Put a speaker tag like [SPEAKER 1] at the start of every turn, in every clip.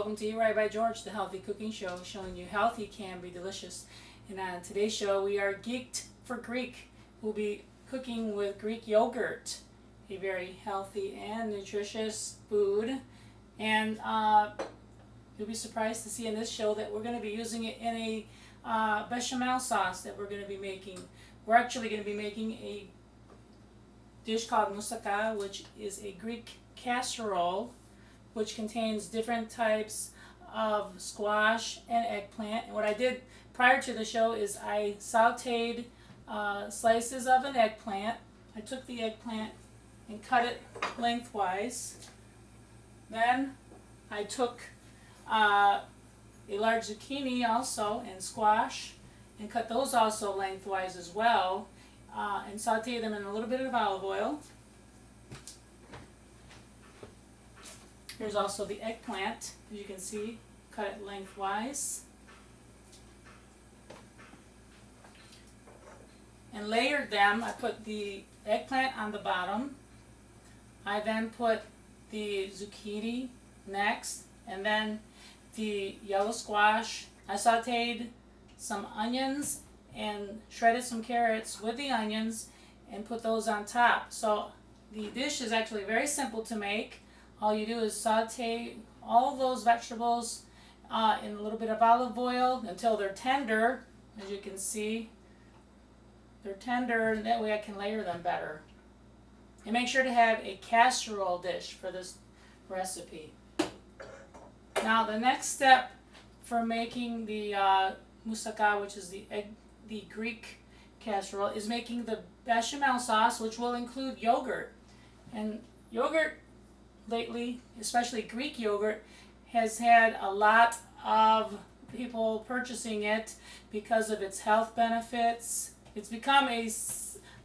[SPEAKER 1] welcome to Eat Right by George, the healthy cooking show, showing you healthy can be delicious. And on today's show, we are geeked for Greek. We'll be cooking with Greek yogurt, a very healthy and nutritious food. And you'll be surprised to see in this show that we're going to be using it in a bechamel sauce that we're going to be making. We're actually going to be making a dish called Moussaka, which is a Greek casserole, which contains different types of squash and eggplant. And what I did prior to the show is I sauteed slices of an eggplant. I took the eggplant and cut it lengthwise. Then I took a large zucchini also and squash and cut those also lengthwise as well, and sauteed them in a little bit of olive oil. Here's also the eggplant, as you can see, cut it lengthwise. And layered them. I put the eggplant on the bottom. I then put the zucchini next, and then the yellow squash. I sauteed some onions and shredded some carrots with the onions and put those on top. So the dish is actually very simple to make. All you do is saute all those vegetables in a little bit of olive oil until they're tender. As you can see, they're tender, and that way I can layer them better. And make sure to have a casserole dish for this recipe. Now the next step for making the moussaka, which is the Greek casserole, is making the bechamel sauce, which will include yogurt. And yogurt lately, especially Greek yogurt, has had a lot of people purchasing it because of its health benefits. It's become a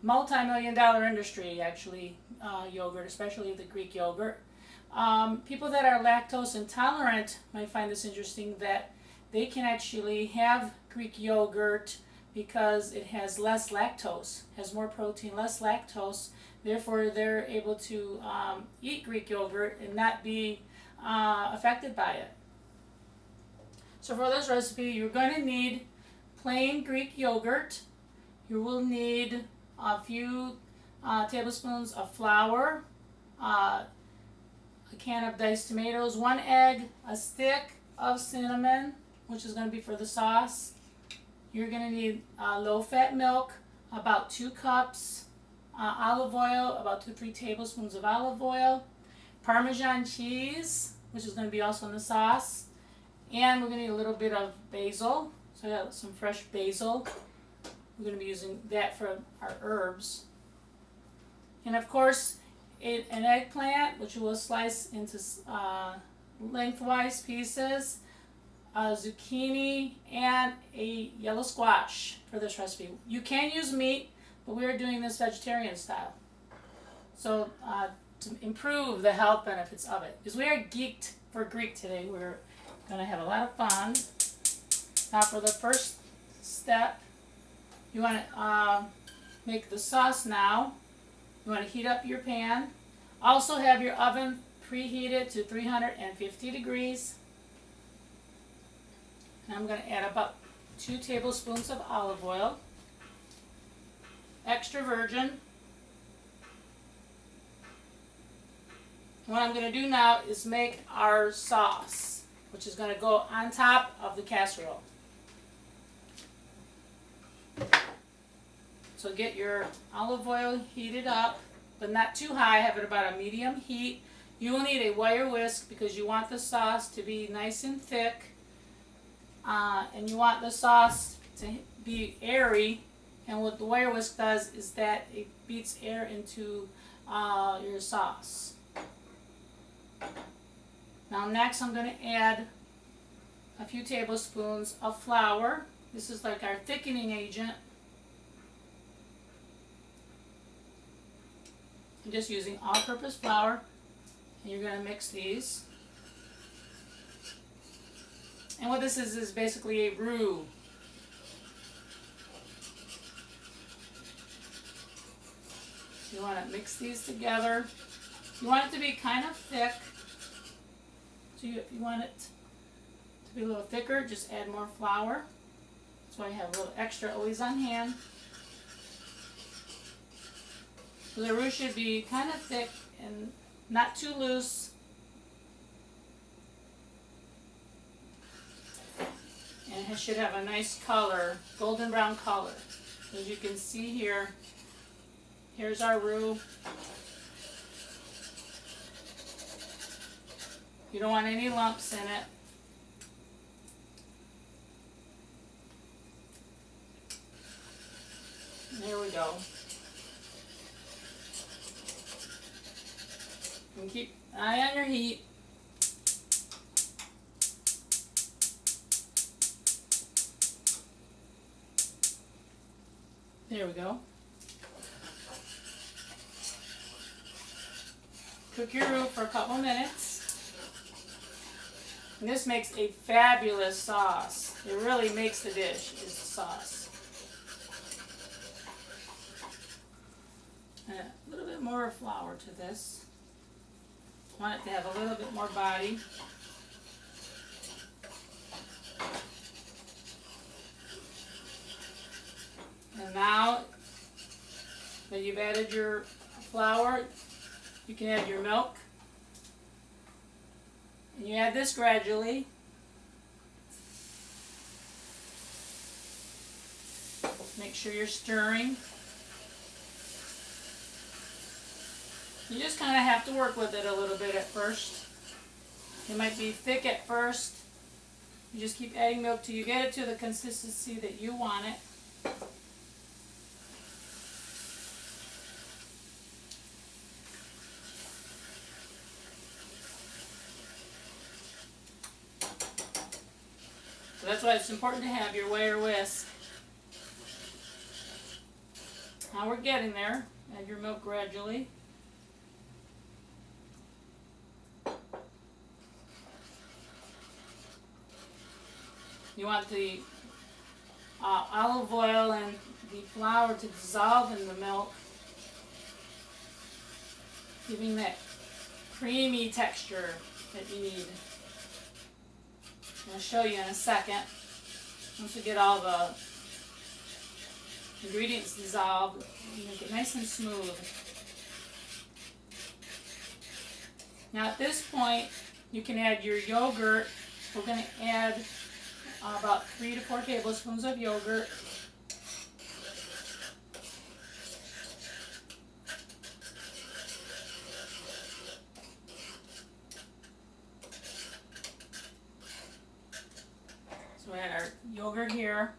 [SPEAKER 1] multi-million-dollar industry, actually, yogurt, especially the Greek yogurt. People that are lactose intolerant might find this interesting, that they can actually have Greek yogurt because it has less lactose, has more protein, less lactose. Therefore, they're able to eat Greek yogurt and not be affected by it. So for this recipe, you're going to need plain Greek yogurt. You will need a few tablespoons of flour, a can of diced tomatoes, 1 egg, a stick of cinnamon, which is going to be for the sauce. You're going to need low-fat milk, about 2 cups, olive oil, about 2-3 tablespoons of olive oil, Parmesan cheese, which is going to be also in the sauce, and we're going to need a little bit of basil. So I got some fresh basil. We're going to be using that for our herbs. And of course, an eggplant, which we'll slice into lengthwise pieces, a zucchini, and a yellow squash for this recipe. You can use meat, but we are doing this vegetarian style. So to improve the health benefits of it. Because we are geeked for Greek today. We're going to have a lot of fun. Now for the first step, you want to make the sauce now. You want to heat up your pan. Also have your oven preheated to 350 degrees. And I'm going to add about 2 tablespoons of olive oil, extra virgin. What I'm going to do now is make our sauce, which is going to go on top of the casserole. So get your olive oil heated up, but not too high. Have it about a medium heat. You will need a wire whisk because you want the sauce to be nice and thick. And you want the sauce to be airy, and what the wire whisk does is that it beats air into your sauce. Now next I'm going to add a few tablespoons of flour. This is like our thickening agent. I'm just using all-purpose flour, and you're going to mix these. And what this is basically a roux. You want to mix these together. You want it to be kind of thick. So you want it To be a little thicker, just add more flour. That's why I have a little extra always on hand. The roux should be kind of thick and not too loose. And it should have a nice color, golden brown color. As you can see here, here's our roux. You don't want any lumps in it. There we go. And keep an eye on your heat. There we go. Cook your roux for a couple minutes. And this makes a fabulous sauce. It really makes the dish, is the sauce. And a little bit more flour to this. Want it to have a little bit more body. And now that you've added your flour, you can add your milk. And you add this gradually. Make sure you're stirring. You just kind of have to work with it a little bit at first. It might be thick at first. You just keep adding milk till you get it to the consistency that you want it. So that's why it's important to have your weigh or whisk. Now we're getting there. Add your milk gradually. You want the olive oil and the flour to dissolve in the milk, giving that creamy texture that you need. I'll show you in a second. Once we get all the ingredients dissolved, you make it nice and smooth. Now at this point, you can add your yogurt. We're going to add about 3 to 4 tablespoons of yogurt. So we add our yogurt here.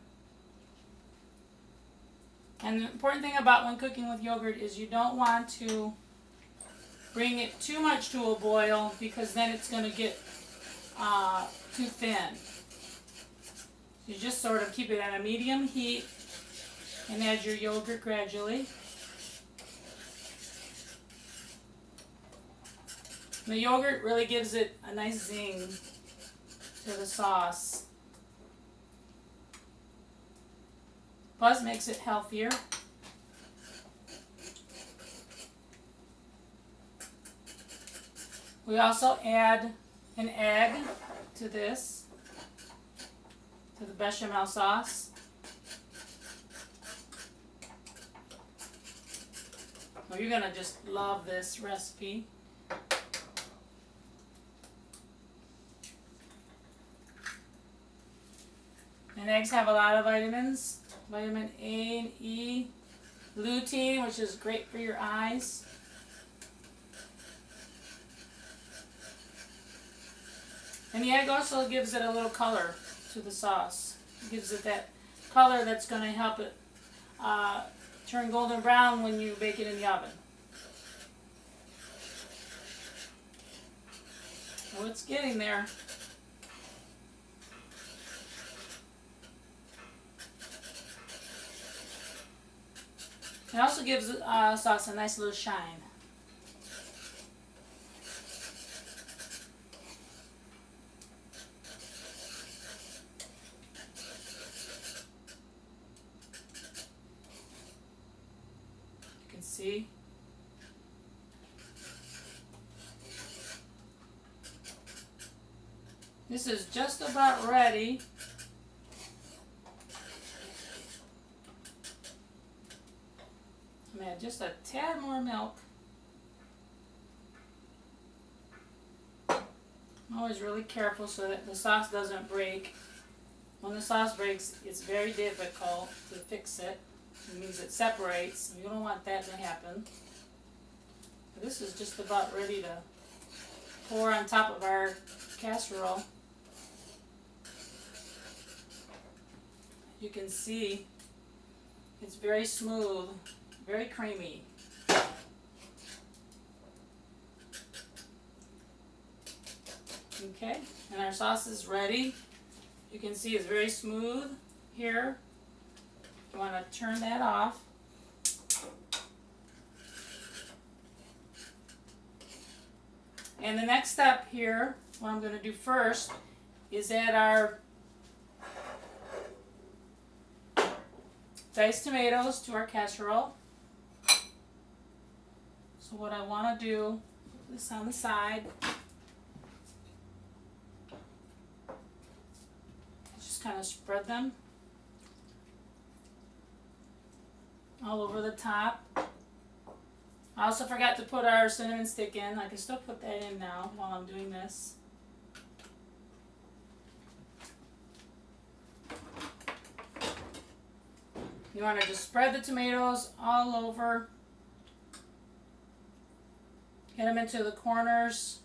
[SPEAKER 1] And the important thing about when cooking with yogurt is you don't want to bring it too much to a boil, because then it's going to get too thin. You just sort of keep it at a medium heat and add your yogurt gradually. The yogurt really gives it a nice zing to the sauce. Plus makes it healthier. We also add an egg to this, to the bechamel sauce. Well, you're going to just love this recipe. And eggs have a lot of vitamins. Vitamin A and E, lutein, which is great for your eyes. And the egg also gives it a little color to the sauce. It gives it that color that's going to help it turn golden brown when you bake it in the oven. So it's getting there. It also gives sauce a nice little shine. You can see. This is just about ready. I'm gonna add just a tad more milk. I'm always really careful so that the sauce doesn't break. When the sauce breaks, it's very difficult to fix it. It means it separates. You don't want that to happen. But this is just about ready to pour on top of our casserole. You can see it's very smooth, very creamy. Okay, and our sauce is ready. You can see it's very smooth here. You want to turn that off. And the next step here, what I'm going to do first, is add our diced tomatoes to our casserole. So what I want to do, put this on the side. Just kind of spread them all over the top. I also forgot to put our cinnamon stick in. I can still put that in now while I'm doing this. You want to just spread the tomatoes all over. Get them into the corners.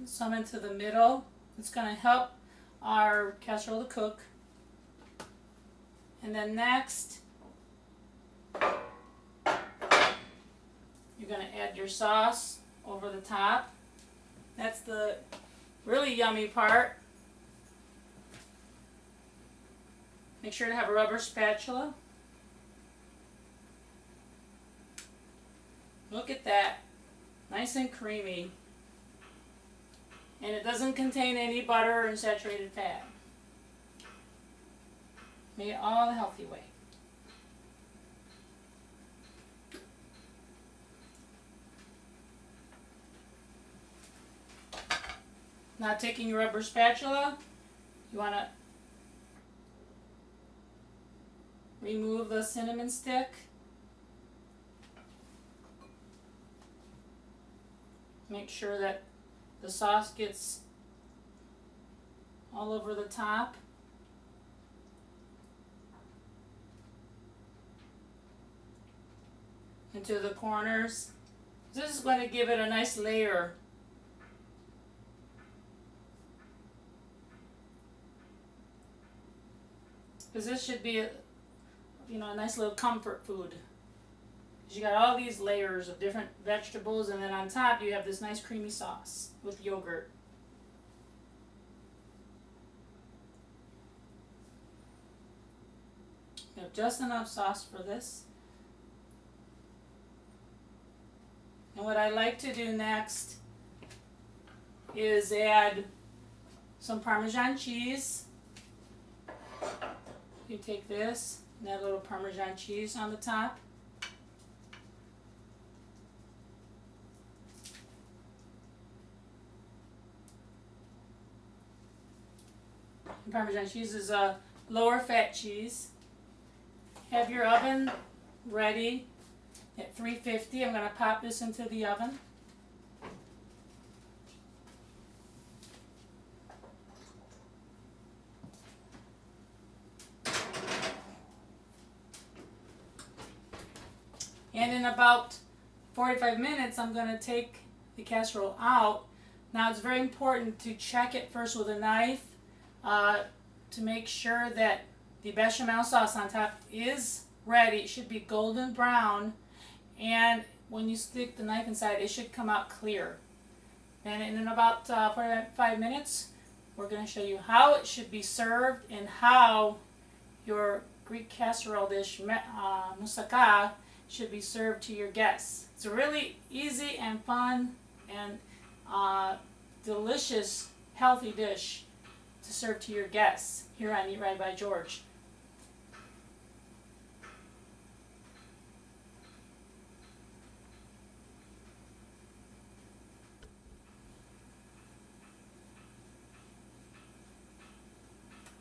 [SPEAKER 1] Some into the middle. It's going to help our casserole to cook. And then next, you're going to add your sauce over the top. That's the really yummy part. Make sure to have a rubber spatula. Look at that. Nice and creamy. And it doesn't contain any butter or saturated fat. Made it all the healthy way. Now taking your rubber spatula, you want to remove the cinnamon stick. Make sure that the sauce gets all over the top. Into the corners. This is going to give it a nice layer. Because this should be a nice little comfort food. You got all these layers of different vegetables, and then on top you have this nice creamy sauce with yogurt. You have just enough sauce for this. And what I like to do next is add some Parmesan cheese. You take this and add a little Parmesan cheese on the top. Parmesan cheese is a lower fat cheese. Have your oven ready at 350. I'm going to pop this into the oven. And in about 45 minutes, I'm going to take the casserole out. Now it's very important to check it first with a knife to make sure that the bechamel sauce on top is ready. It should be golden brown, and when you stick the knife inside, it should come out clear. And in about 45 minutes, we're going to show you how it should be served and how your Greek casserole dish, moussaka, should be served to your guests. It's a really easy and fun and delicious, healthy dish to serve to your guests here on Eat Right by George.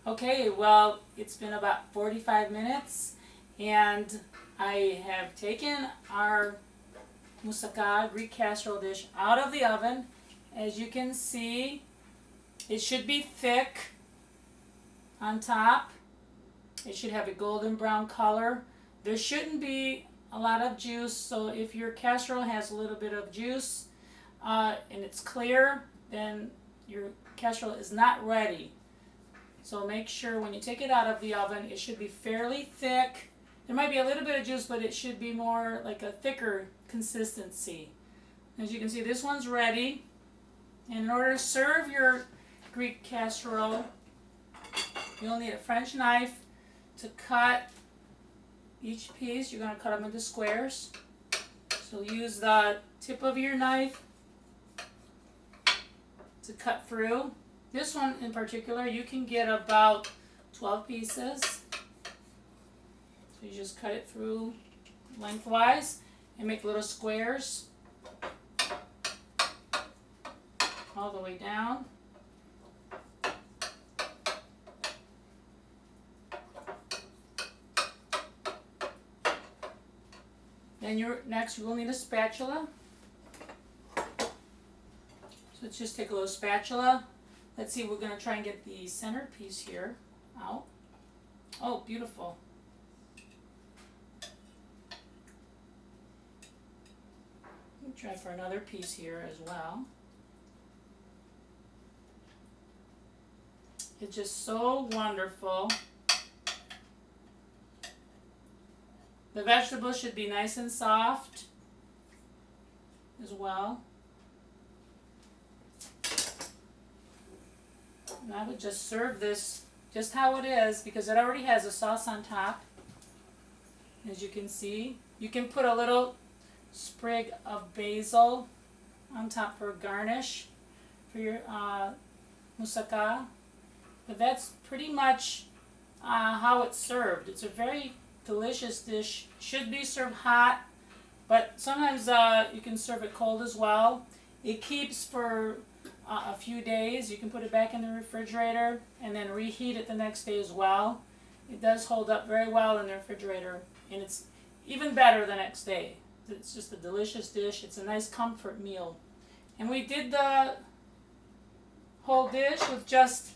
[SPEAKER 1] Okay, well, it's been about 45 minutes, and I have taken our moussaka Greek casserole dish out of the oven. As you can see, it should be thick on top. It should have a golden brown color. There shouldn't be a lot of juice, so if your casserole has a little bit of juice and it's clear, then your casserole is not ready. So make sure when you take it out of the oven, it should be fairly thick. There might be a little bit of juice, but it should be more like a thicker consistency. As you can see, this one's ready. And in order to serve your Greek casserole, you'll need a French knife to cut each piece. You're going to cut them into squares. So use the tip of your knife to cut through. This one in particular, you can get about 12 pieces. So you just cut it through lengthwise and make little squares all the way down. Then next you will need a spatula. So let's just take a little spatula. Let's see, we're going to try and get the center piece here out. Oh, beautiful. We'll try for another piece here as well. It's just so wonderful. The vegetables should be nice and soft as well. And I would just serve this just how it is because it already has a sauce on top. As you can see, you can put a little sprig of basil on top for a garnish for your moussaka. But that's pretty much how it's served. It's a very delicious dish. Should be served hot, but sometimes you can serve it cold as well. It keeps for a few days. You can put it back in the refrigerator and then reheat it the next day as well. It does hold up very well in the refrigerator, and it's even better the next day. It's just a delicious dish. It's a nice comfort meal. And we did the whole dish with just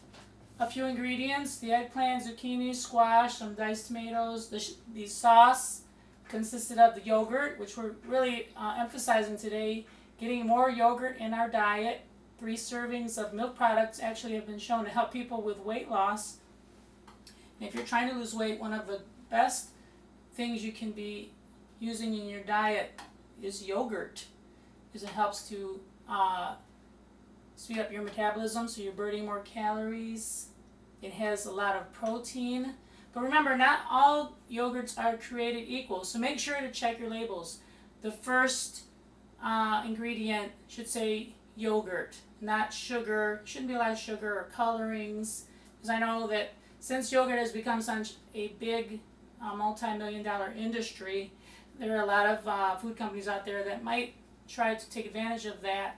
[SPEAKER 1] a few ingredients: the eggplant, zucchini, squash, some diced tomatoes. The sauce consisted of the yogurt, which we're really emphasizing today, getting more yogurt in our diet. 3 servings of milk products actually have been shown to help people with weight loss. And if you're trying to lose weight, one of the best things you can be using in your diet is yogurt, because it helps to speed up your metabolism, so you're burning more calories. It has a lot of protein. But remember, not all yogurts are created equal, so make sure to check your labels. The first ingredient should say yogurt, not sugar. Shouldn't be a lot of sugar or colorings, because I know that since yogurt has become such a big multi-million-dollar industry, there are a lot of food companies out there that might try to take advantage of that